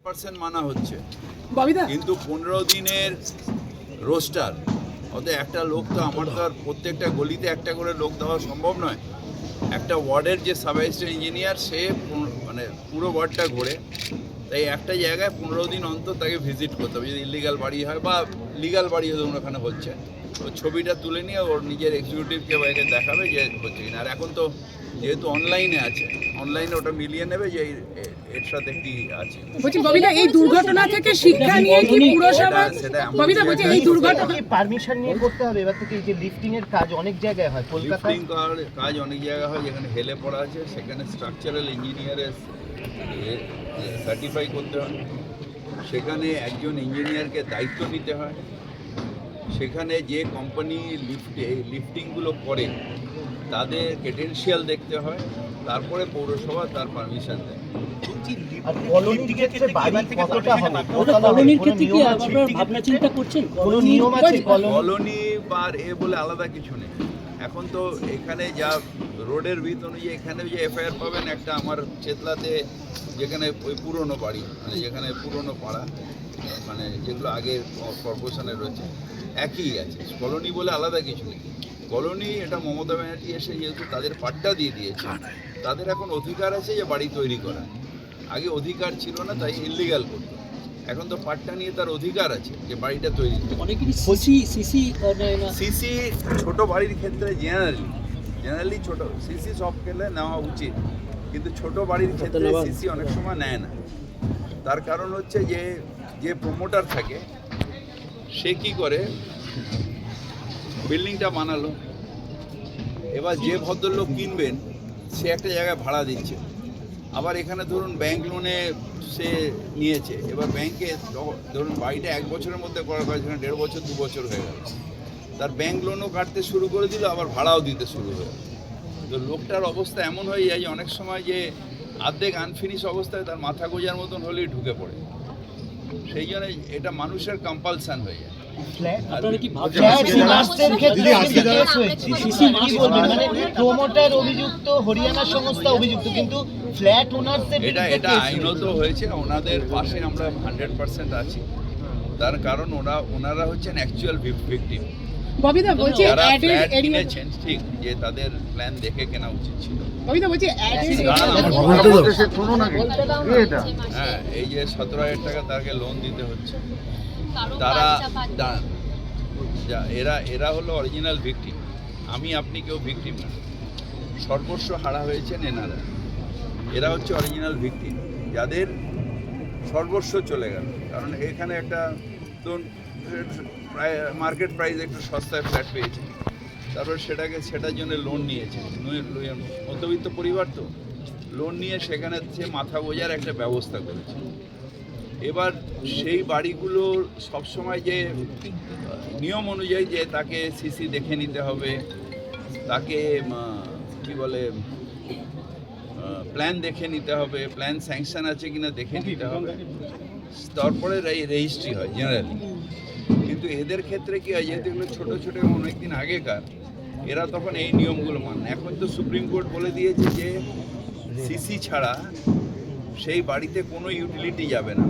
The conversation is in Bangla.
100% মানা হচ্ছে, ববিদা কিন্তু 15 দিনের রোস্টার ওতে একটা লোক তো আমার তো আর প্রত্যেকটা গলিতে একটা করে লোক দেওয়া সম্ভব নয়। একটা ওয়ার্ডের যে সাব অ্যাসিস্ট্যান্ট ইঞ্জিনিয়ার সে মানে পুরো ওয়ার্ডটা ঘোরে, তাই একটা জায়গায় 15 দিন অন্তর তাকে ভিজিট করতে হবে। যদি ইলিগাল বাড়ি হয় বা লিগাল বাড়ি ধরুন ওখানে হচ্ছে, তো ছবিটা তুলে নিয়ে ওর নিজের এক্সিকিউটিভকে বাইরে দেখাবে যে হচ্ছে কিনা। আর এখন তো যেহেতু অনলাইনে আছে, অনলাইনে ওটা মিলিয়ে নেবে যে এর সাথে কি আছে। বলছি ববিদা, এই দুর্ঘটনা থেকে শিক্ষা নিয়ে কি পুরসভা ববিদা বলছি এই দুর্ঘটনা পারমিশন নিয়ে করতে হবে এবার থেকে? এই যে লিফটিং এর কাজ অনেক জায়গায় হয়, কলকাতায় লিফটিং কাজ অনেক জায়গায় হয়, যেখানে হেলে পড়া আছে সেখানে স্ট্রাকচারাল ইঞ্জিনিয়ারের সার্টিফাই করতে হয়, সেখানে একজন ইঞ্জিনিয়ারকে দায়িত্ব নিতে হয়, সেখানে যে কোম্পানি লিফটিংগুলো করে তাদের ক্রেডেনশিয়াল দেখতে হয়, তারপরে পৌরসভা তার পারমিশন দেয়। আর কলোনির ক্ষেত্রে বাড়ি কতটা হবে? কলোনির ক্ষেত্রে কি আপনারা ভাবনা চিন্তা করছেন? কোনো নিয়ম আছে কলোনি বা এ বলে আলাদা কিছু নেই। এখন তো এখানে যা রোডের ভিত অনুযায়ী এখানে যে এফআইআর পাবেন একটা আমার চেতলাতে, যেখানে ওই পুরনো বাড়ি মানে যেখানে পুরনো পাড়া মানে যেগুলো আগে কর্পোরেশনের রয়েছে একই আছে। কলোনি বলে আলাদা কিছু নেই। কলোনি এটা মমতা ব্যানার্জি এসে যেহেতু তাদের পাট্টা দিয়ে দিয়েছে, তাদের এখন অধিকার আছে যে বাড়ি তৈরি করা। আগে অধিকার ছিল না, তাই ইলিগাল করতো। এখন তো পাট্টা নিয়ে তার অধিকার আছে যে বাড়িটা তৈরি করতে। অনেকেরই সিসি ছোট বাড়ির ক্ষেত্রে জেনারেলি ছোট সিসি সব খেলে নেওয়া উচিত, কিন্তু ছোট বাড়ির ক্ষেত্রে সিসি অনেক সময় নেয় না। তার কারণ হচ্ছে যে প্রমোটার থাকে সে কি করে, বিল্ডিংটা বানালো, এবার যে ভদ্রলোক কিনবেন সে একটা জায়গায় ভাড়া দিচ্ছে, আবার এখানে ধরুন ব্যাংক লোনে সে নিয়েছে, এবার ব্যাংকে ধরুন বাড়িটা 1 বছরের মধ্যে করার কাজ, এখানে 1.5 বছর 2 বছর হয়ে গেল, তার ব্যাংক লোনও কাটতে শুরু করে দিল, আবার ভাড়াও দিতে শুরু হয়ে গেল। তো লোকটার অবস্থা এমন হয়ে যায় যে অনেক সময় যে অর্ধেক আনফিনিশ অবস্থায় তার মাথা গোজার মতন হলেই ঢুকে পড়ে। সেই জন্য এটা মানুষের কম্পালসান হয়ে যায়। প্রমোটার অভিযুক্ত, হরিয়ানা সংস্থা অভিযুক্ত, কিন্তু ফ্ল্যাট ওনারদের এটা আইনত হয়েছে, ওনাদের পাশে আমরা 100% আছি। তার কারণ ওনারা হচ্ছেন অ্যাকচুয়াল ভিকটিম। ববিদা বলছি যারা ফ্ল্যাট কিনেছেন ঠিক যে তাদের প্ল্যান দেখে কেনা উচিত ছিল। ববিদা বলছি হ্যাঁ, এই যে 17,000 টাকা তাকে লোন দিতে হচ্ছে, তারা এরা হলো অরিজিনাল ভিকটিম। আপনি কেউ ভিকটিম না, সর্বস্ব হারা হয়েছেন এরা হচ্ছে অরিজিনাল ভিকটিম, যাদের সর্বস্ব চলে গেল। কারণ এখানে একটা ধরুন প্রায় মার্কেট প্রাইস একটু সস্তায় ফ্ল্যাট পেয়েছে, তারপর সেটার জন্য লোন নিয়েছে। মধ্যবিত্ত পরিবার তো লোন নিয়ে সেখানে সে মাথা বোঝার একটা ব্যবস্থা করেছে। এবার সেই বাড়িগুলোর সবসময় যে নিয়ম অনুযায়ী যে তাকে সিসি দেখে নিতে হবে, তাকে কি বলে প্ল্যান দেখে নিতে হবে, প্ল্যান স্যাংশন আছে কিনা দেখে নিতে হবে, তারপরে রেজিস্ট্রি হয় জেনারেলি। কিন্তু এদের ক্ষেত্রে কি হয়, যেহেতু এগুলো ছোটো ছোটো এবং অনেকদিন আগেকার, এরা তখন এই নিয়মগুলো মানে। এখন তো সুপ্রিম কোর্ট বলে দিয়েছে যে সিসি ছাড়া সেই বাড়িতে কোনো ইউটিলিটি যাবে না।